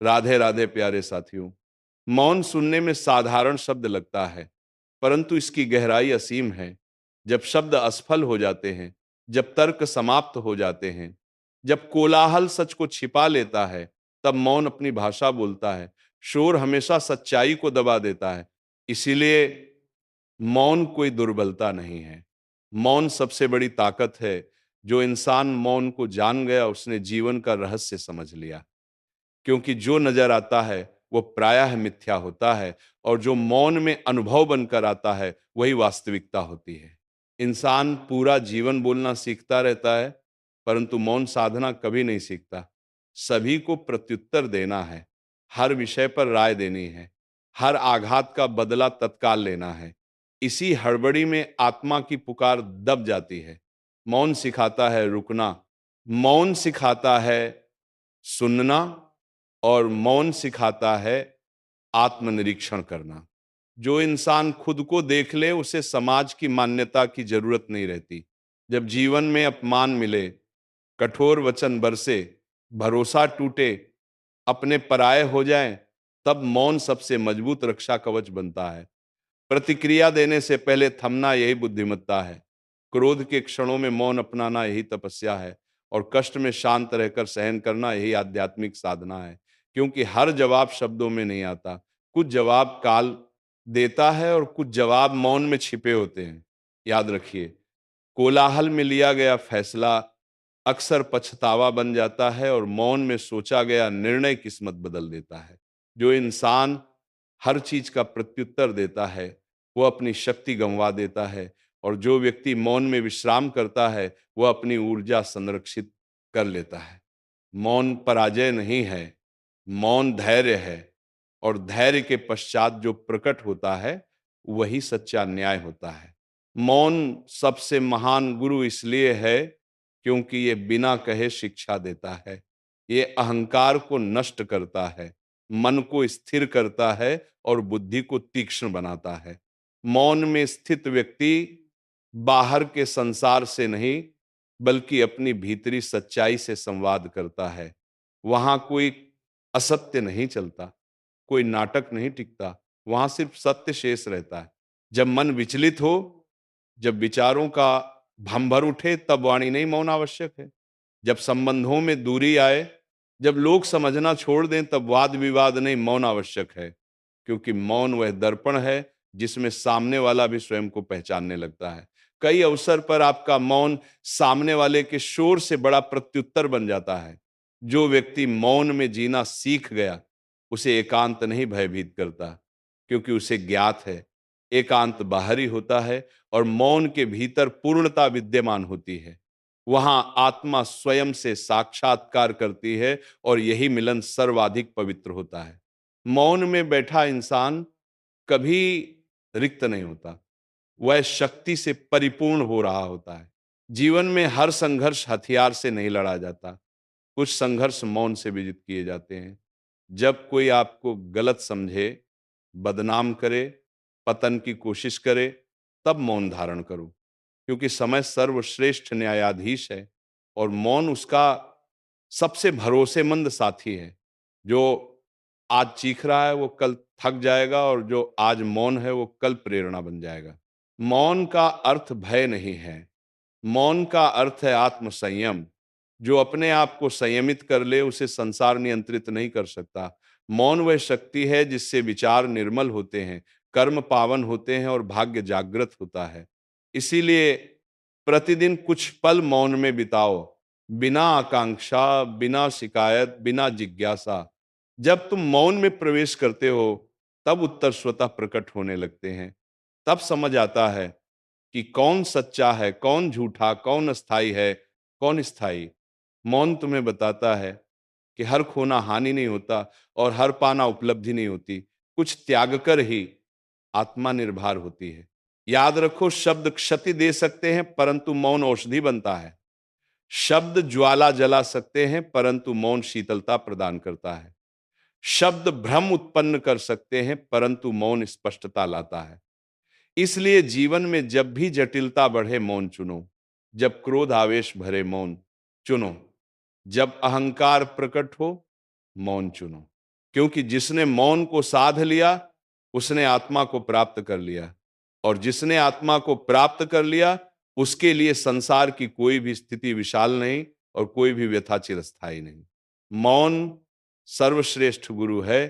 राधे राधे प्यारे साथियों। मौन सुनने में साधारण शब्द लगता है, परंतु इसकी गहराई असीम है। जब शब्द असफल हो जाते हैं, जब तर्क समाप्त हो जाते हैं, जब कोलाहल सच को छिपा लेता है, तब मौन अपनी भाषा बोलता है। शोर हमेशा सच्चाई को दबा देता है। इसीलिए मौन कोई दुर्बलता नहीं है। मौन सबसे बड़ी ताकत है। जो इंसान मौन को जान गया, उसने जीवन का रहस्य समझ लिया। क्योंकि जो नजर आता है वो प्रायः मिथ्या होता है, और जो मौन में अनुभव बनकर आता है वही वास्तविकता होती है। इंसान पूरा जीवन बोलना सीखता रहता है, परंतु मौन साधना कभी नहीं सीखता। सभी को प्रत्युत्तर देना है, हर विषय पर राय देनी है, हर आघात का बदला तत्काल लेना है। इसी हड़बड़ी में आत्मा की पुकार दब जाती है। मौन सिखाता है रुकना, मौन सिखाता है सुनना, और मौन सिखाता है आत्मनिरीक्षण करना। जो इंसान खुद को देख ले, उसे समाज की मान्यता की जरूरत नहीं रहती। जब जीवन में अपमान मिले, कठोर वचन बरसे, भरोसा टूटे, अपने पराये हो जाएं, तब मौन सबसे मजबूत रक्षा कवच बनता है। प्रतिक्रिया देने से पहले थमना यही बुद्धिमत्ता है। क्रोध के क्षणों में मौन अपनाना यही तपस्या है, और कष्ट में शांत रहकर सहन करना यही आध्यात्मिक साधना है। क्योंकि हर जवाब शब्दों में नहीं आता। कुछ जवाब काल देता है और कुछ जवाब मौन में छिपे होते हैं। याद रखिए, कोलाहल में लिया गया फैसला अक्सर पछतावा बन जाता है, और मौन में सोचा गया निर्णय किस्मत बदल देता है। जो इंसान हर चीज का प्रत्युत्तर देता है, वो अपनी शक्ति गंवा देता है, और जो व्यक्ति मौन में विश्राम करता है, वह अपनी ऊर्जा संरक्षित कर लेता है। मौन पराजय नहीं है, मौन धैर्य है, और धैर्य के पश्चात जो प्रकट होता है वही सच्चा न्याय होता है। मौन सबसे महान गुरु इसलिए है क्योंकि ये बिना कहे शिक्षा देता है। ये अहंकार को नष्ट करता है, मन को स्थिर करता है, और बुद्धि को तीक्ष्ण बनाता है। मौन में स्थित व्यक्ति बाहर के संसार से नहीं, बल्कि अपनी भीतरी सच्चाई से संवाद करता है। वहां कोई असत्य नहीं चलता, कोई नाटक नहीं टिकता, वहां सिर्फ सत्य शेष रहता है। जब मन विचलित हो, जब विचारों का भंवर उठे, तब वाणी नहीं, मौन आवश्यक है। जब संबंधों में दूरी आए, जब लोग समझना छोड़ दें, तब वाद विवाद नहीं, मौन आवश्यक है। क्योंकि मौन वह दर्पण है जिसमें सामने वाला भी स्वयं को पहचानने लगता है। कई अवसर पर आपका मौन सामने वाले के शोर से बड़ा प्रत्युत्तर बन जाता है। जो व्यक्ति मौन में जीना सीख गया, उसे एकांत नहीं भयभीत करता, क्योंकि उसे ज्ञात है एकांत बाहरी होता है, और मौन के भीतर पूर्णता विद्यमान होती है। वहां आत्मा स्वयं से साक्षात्कार करती है, और यही मिलन सर्वाधिक पवित्र होता है। मौन में बैठा इंसान कभी रिक्त नहीं होता, वह शक्ति से परिपूर्ण हो रहा होता है। जीवन में हर संघर्ष हथियार से नहीं लड़ा जाता, कुछ संघर्ष मौन से विजित किए जाते हैं। जब कोई आपको गलत समझे, बदनाम करे, पतन की कोशिश करे, तब मौन धारण करो। क्योंकि समय सर्वश्रेष्ठ न्यायाधीश है, और मौन उसका सबसे भरोसेमंद साथी है। जो आज चीख रहा है वो कल थक जाएगा, और जो आज मौन है वो कल प्रेरणा बन जाएगा। मौन का अर्थ भय नहीं है, मौन का अर्थ है आत्मसंयम। जो अपने आप को संयमित कर ले, उसे संसार नियंत्रित नहीं कर सकता। मौन वह शक्ति है जिससे विचार निर्मल होते हैं, कर्म पावन होते हैं, और भाग्य जागृत होता है। इसीलिए प्रतिदिन कुछ पल मौन में बिताओ, बिना आकांक्षा, बिना शिकायत, बिना जिज्ञासा। जब तुम मौन में प्रवेश करते हो, तब उत्तर स्वतः प्रकट होने लगते हैं। तब समझ आता है कि कौन सच्चा है, कौन झूठा, कौन अस्थाई है, कौन स्थायी। मौन तुम्हें बताता है कि हर खोना हानि नहीं होता, और हर पाना उपलब्धि नहीं होती। कुछ त्याग कर ही आत्मा निर्भर होती है। याद रखो, शब्द क्षति दे सकते हैं, परंतु मौन औषधि बनता है। शब्द ज्वाला जला सकते हैं, परंतु मौन शीतलता प्रदान करता है। शब्द भ्रम उत्पन्न कर सकते हैं, परंतु मौन स्पष्टता लाता है। इसलिए जीवन में जब भी जटिलता बढ़े, मौन चुनो। जब क्रोध आवेश भरे, मौन चुनो। जब अहंकार प्रकट हो, मौन चुनो। क्योंकि जिसने मौन को साध लिया उसने आत्मा को प्राप्त कर लिया, और जिसने आत्मा को प्राप्त कर लिया उसके लिए संसार की कोई भी स्थिति विशाल नहीं और कोई भी व्यथा चिरस्थायी नहीं। मौन सर्वश्रेष्ठ गुरु है,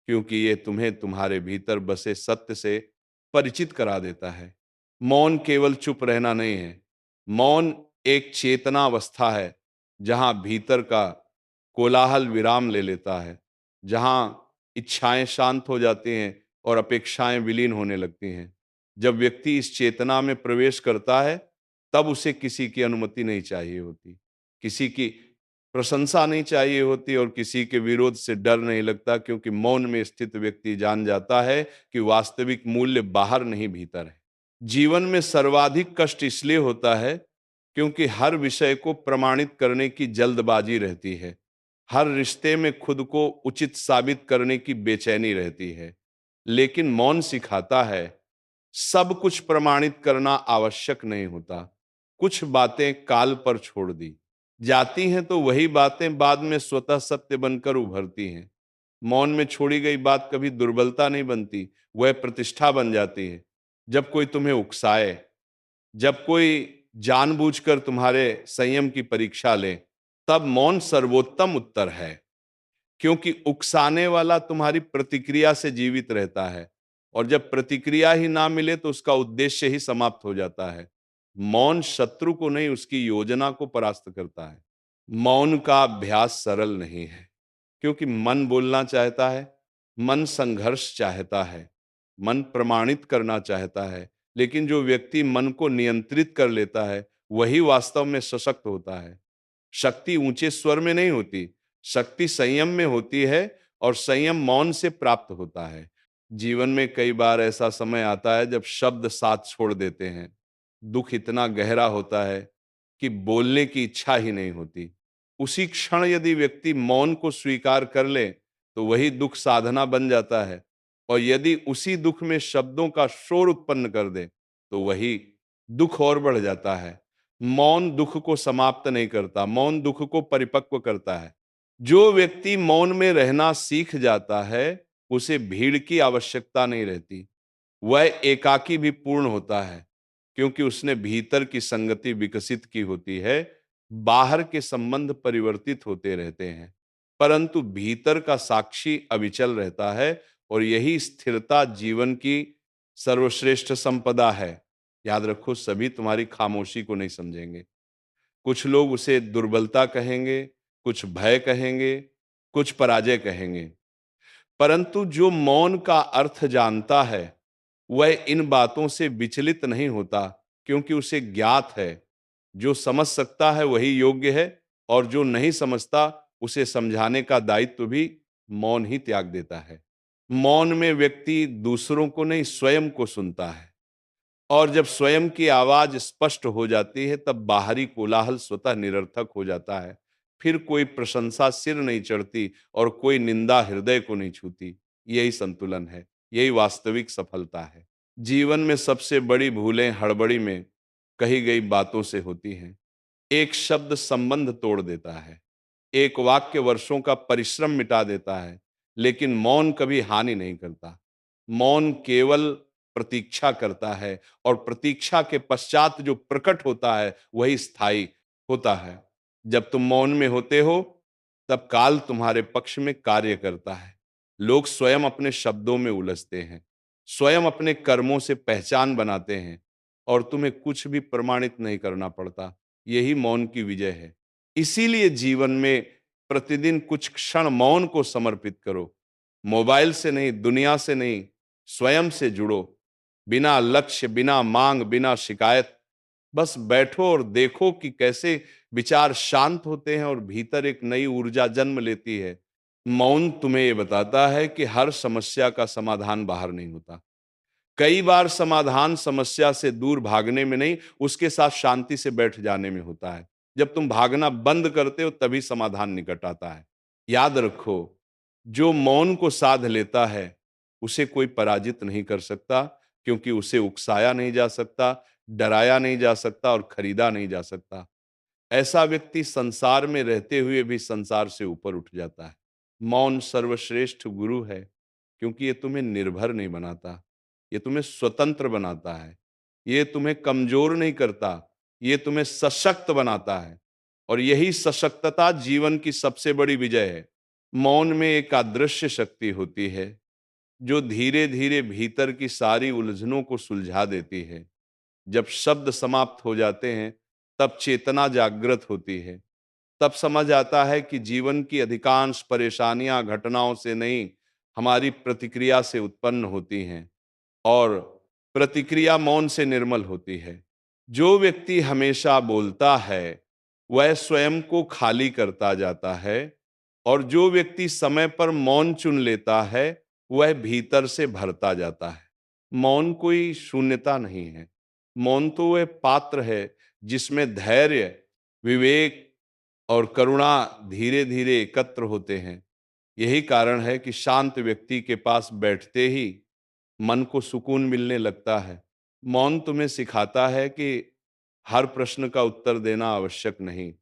क्योंकि ये तुम्हें तुम्हारे भीतर बसे सत्य से परिचित करा देता है। मौन केवल चुप रहना नहीं है, मौन एक चेतना अवस्था है जहां भीतर का कोलाहल विराम ले लेता है, जहां इच्छाएं शांत हो जाती हैं और अपेक्षाएं विलीन होने लगती हैं। जब व्यक्ति इस चेतना में प्रवेश करता है तब उसे किसी की अनुमति नहीं चाहिए होती, किसी की प्रशंसा नहीं चाहिए होती और किसी के विरोध से डर नहीं लगता, क्योंकि मौन में स्थित व्यक्ति जान जाता है कि वास्तविक मूल्य बाहर नहीं भीतर है। जीवन में सर्वाधिक कष्ट इसलिए होता है क्योंकि हर विषय को प्रमाणित करने की जल्दबाजी रहती है, हर रिश्ते में खुद को उचित साबित करने की बेचैनी रहती है। लेकिन मौन सिखाता है सब कुछ प्रमाणित करना आवश्यक नहीं होता। कुछ बातें काल पर छोड़ दी जाती हैं तो वही बातें बाद में स्वतः सत्य बनकर उभरती हैं। मौन में छोड़ी गई बात कभी दुर्बलता नहीं बनती, वह प्रतिष्ठा बन जाती है। जब कोई तुम्हें उकसाए, जब कोई जानबूझकर तुम्हारे संयम की परीक्षा ले, तब मौन सर्वोत्तम उत्तर है, क्योंकि उकसाने वाला तुम्हारी प्रतिक्रिया से जीवित रहता है, और जब प्रतिक्रिया ही ना मिले तो उसका उद्देश्य ही समाप्त हो जाता है। मौन शत्रु को नहीं, उसकी योजना को परास्त करता है। मौन का अभ्यास सरल नहीं है, क्योंकि मन बोलना चाहता है, मन संघर्ष चाहता है, मन प्रमाणित करना चाहता है। लेकिन जो व्यक्ति मन को नियंत्रित कर लेता है वही वास्तव में सशक्त होता है। शक्ति ऊंचे स्वर में नहीं होती, शक्ति संयम में होती है, और संयम मौन से प्राप्त होता है। जीवन में कई बार ऐसा समय आता है जब शब्द साथ छोड़ देते हैं। दुख इतना गहरा होता है कि बोलने की इच्छा ही नहीं होती। उसी क्षण यदि व्यक्ति मौन को स्वीकार कर ले तो वही दुख साधना बन जाता है, और यदि उसी दुख में शब्दों का शोर उत्पन्न कर दे तो वही दुख और बढ़ जाता है। मौन दुख को समाप्त नहीं करता, मौन दुख को परिपक्व करता है। जो व्यक्ति मौन में रहना सीख जाता है उसे भीड़ की आवश्यकता नहीं रहती, वह एकाकी भी पूर्ण होता है, क्योंकि उसने भीतर की संगति विकसित की होती है। बाहर के संबंध परिवर्तित होते रहते हैं, परंतु भीतर का साक्षी अविचल रहता है, और यही स्थिरता जीवन की सर्वश्रेष्ठ संपदा है। याद रखो, सभी तुम्हारी खामोशी को नहीं समझेंगे। कुछ लोग उसे दुर्बलता कहेंगे, कुछ भय कहेंगे, कुछ पराजय कहेंगे, परंतु जो मौन का अर्थ जानता है वह इन बातों से विचलित नहीं होता, क्योंकि उसे ज्ञात है जो समझ सकता है वही योग्य है, और जो नहीं समझता उसे समझाने का दायित्व भी मौन ही त्याग देता है। मौन में व्यक्ति दूसरों को नहीं, स्वयं को सुनता है, और जब स्वयं की आवाज स्पष्ट हो जाती है तब बाहरी कोलाहल स्वतः निरर्थक हो जाता है। फिर कोई प्रशंसा सिर नहीं चढ़ती और कोई निंदा हृदय को नहीं छूती। यही संतुलन है, यही वास्तविक सफलता है। जीवन में सबसे बड़ी भूलें हड़बड़ी में कही गई बातों से होती हैं। एक शब्द संबंध तोड़ देता है, एक वाक्य वर्षों का परिश्रम मिटा देता है, लेकिन मौन कभी हानि नहीं करता। मौन केवल प्रतीक्षा करता है, और प्रतीक्षा के पश्चात जो प्रकट होता है वही स्थायी होता है। जब तुम मौन में होते हो तब काल तुम्हारे पक्ष में कार्य करता है। लोग स्वयं अपने शब्दों में उलझते हैं, स्वयं अपने कर्मों से पहचान बनाते हैं, और तुम्हें कुछ भी प्रमाणित नहीं करना पड़ता। यही मौन की विजय है। इसीलिए जीवन में प्रतिदिन कुछ क्षण मौन को समर्पित करो। मोबाइल से नहीं, दुनिया से नहीं, स्वयं से जुड़ो। बिना लक्ष्य, बिना मांग, बिना शिकायत, बस बैठो और देखो कि कैसे विचार शांत होते हैं और भीतर एक नई ऊर्जा जन्म लेती है। मौन तुम्हें ये बताता है कि हर समस्या का समाधान बाहर नहीं होता। कई बार समाधान समस्या से दूर भागने में नहीं, उसके साथ शांति से बैठ जाने में होता है। जब तुम भागना बंद करते हो तभी समाधान निकट आता है। याद रखो, जो मौन को साध लेता है उसे कोई पराजित नहीं कर सकता, क्योंकि उसे उकसाया नहीं जा सकता, डराया नहीं जा सकता और खरीदा नहीं जा सकता। ऐसा व्यक्ति संसार में रहते हुए भी संसार से ऊपर उठ जाता है। मौन सर्वश्रेष्ठ गुरु है, क्योंकि ये तुम्हें निर्भर नहीं बनाता, ये तुम्हें स्वतंत्र बनाता है, ये तुम्हें कमजोर नहीं करता, ये तुम्हें सशक्त बनाता है। और यही सशक्तता जीवन की सबसे बड़ी विजय है। मौन में एक अदृश्य शक्ति होती है, जो धीरे धीरे भीतर की सारी उलझनों को सुलझा देती है। जब शब्द समाप्त हो जाते हैं, तब चेतना जागृत होती है। तब समझ आता है कि जीवन की अधिकांश परेशानियां घटनाओं से नहीं, हमारी प्रतिक्रिया से उत्पन्न होती हैं, और प्रतिक्रिया मौन से निर्मल होती है। जो व्यक्ति हमेशा बोलता है, वह स्वयं को खाली करता जाता है, और जो व्यक्ति समय पर मौन चुन लेता है, वह भीतर से भरता जाता है। मौन कोई शून्यता नहीं है। मौन तो वह पात्र है जिसमें धैर्य, विवेक और करुणा धीरे धीरे एकत्र होते हैं। यही कारण है कि शांत व्यक्ति के पास बैठते ही मन को सुकून मिलने लगता है। मौन तुम्हें सिखाता है कि हर प्रश्न का उत्तर देना आवश्यक नहीं।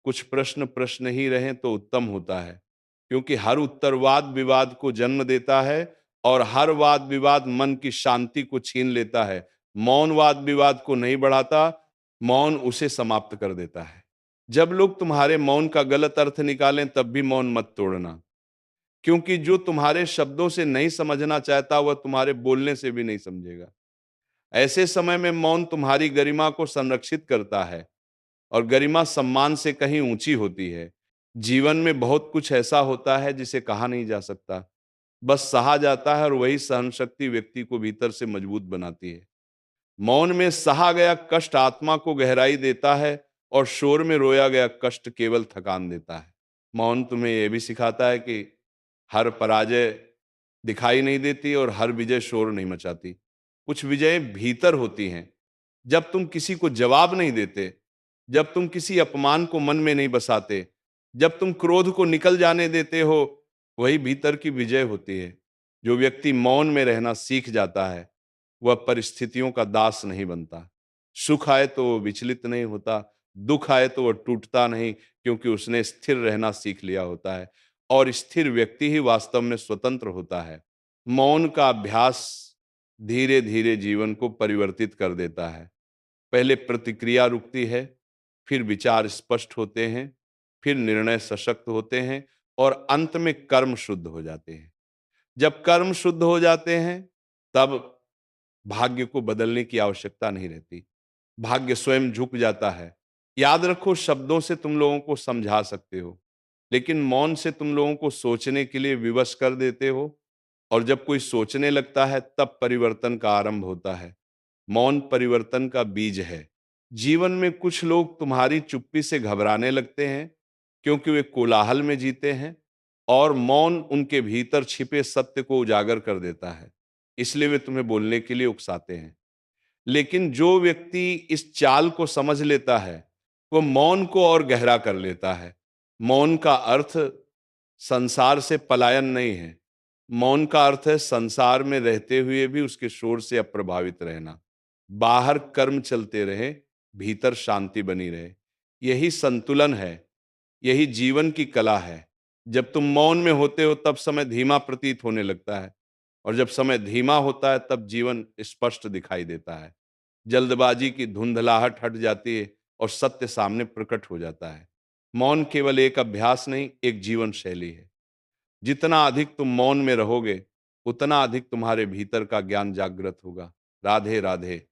कुछ प्रश्न प्रश्न ही रहें तो उत्तम होता है, क्योंकि हर उत्तर वाद विवाद को जन्म देता है, और हर वाद विवाद मन की शांति को छीन लेता है। मौन वाद विवाद को नहीं बढ़ाता, मौन उसे समाप्त कर देता है। जब लोग तुम्हारे मौन का गलत अर्थ निकालें, तब भी मौन मत तोड़ना, क्योंकि जो तुम्हारे शब्दों से नहीं समझना चाहता, वह तुम्हारे बोलने से भी नहीं समझेगा। ऐसे समय में मौन तुम्हारी गरिमा को संरक्षित करता है, और गरिमा सम्मान से कहीं ऊंची होती है। जीवन में बहुत कुछ ऐसा होता है जिसे कहा नहीं जा सकता, बस सहा जाता है, और वही सहन शक्ति व्यक्ति को भीतर से मजबूत बनाती है। मौन में सहा गया कष्ट आत्मा को गहराई देता है, और शोर में रोया गया कष्ट केवल थकान देता है। मौन तुम्हें यह भी सिखाता है कि हर पराजय दिखाई नहीं देती, और हर विजय शोर नहीं मचाती। कुछ विजय भीतर होती हैं। जब तुम किसी को जवाब नहीं देते, जब तुम किसी अपमान को मन में नहीं बसाते, जब तुम क्रोध को निकल जाने देते हो, वही भीतर की विजय होती है। जो व्यक्ति मौन में रहना सीख जाता है, वह परिस्थितियों का दास नहीं बनता। सुख आए तो वो विचलित नहीं होता, दुख आए तो वह टूटता नहीं, क्योंकि उसने स्थिर रहना सीख लिया होता है। और स्थिर व्यक्ति ही वास्तव में स्वतंत्र होता है। मौन का अभ्यास धीरे धीरे जीवन को परिवर्तित कर देता है। पहले प्रतिक्रिया रुकती है, फिर विचार स्पष्ट होते हैं, फिर निर्णय सशक्त होते हैं, और अंत में कर्म शुद्ध हो जाते हैं। जब कर्म शुद्ध हो जाते हैं, तब भाग्य को बदलने की आवश्यकता नहीं रहती। भाग्य स्वयं झुक जाता है। याद रखो, शब्दों से तुम लोगों को समझा सकते हो, लेकिन मौन से तुम लोगों को सोचने के लिए विवश कर देते हो, और जब कोई सोचने लगता है, तब परिवर्तन का आरंभ होता है। मौन परिवर्तन का बीज है। जीवन में कुछ लोग तुम्हारी चुप्पी से घबराने लगते हैं, क्योंकि वे कोलाहल में जीते हैं, और मौन उनके भीतर छिपे सत्य को उजागर कर देता है। इसलिए वे तुम्हें बोलने के लिए उकसाते हैं। लेकिन जो व्यक्ति इस चाल को समझ लेता है, वो मौन को और गहरा कर लेता है। मौन का अर्थ संसार से पलायन नहीं है। मौन का अर्थ है संसार में रहते हुए भी उसके शोर से अप्रभावित रहना। बाहर कर्म चलते रहे, भीतर शांति बनी रहे। यही संतुलन है, यही जीवन की कला है। जब तुम मौन में होते हो, तब समय धीमा प्रतीत होने लगता है, और जब समय धीमा होता है, तब जीवन स्पष्ट दिखाई देता है। जल्दबाजी की धुंधलाहट हट जाती है, और सत्य सामने प्रकट हो जाता है। मौन केवल एक अभ्यास नहीं, एक जीवन शैली है। जितना अधिक तुम मौन में रहोगे, उतना अधिक तुम्हारे भीतर का ज्ञान जागृत होगा। राधे राधे।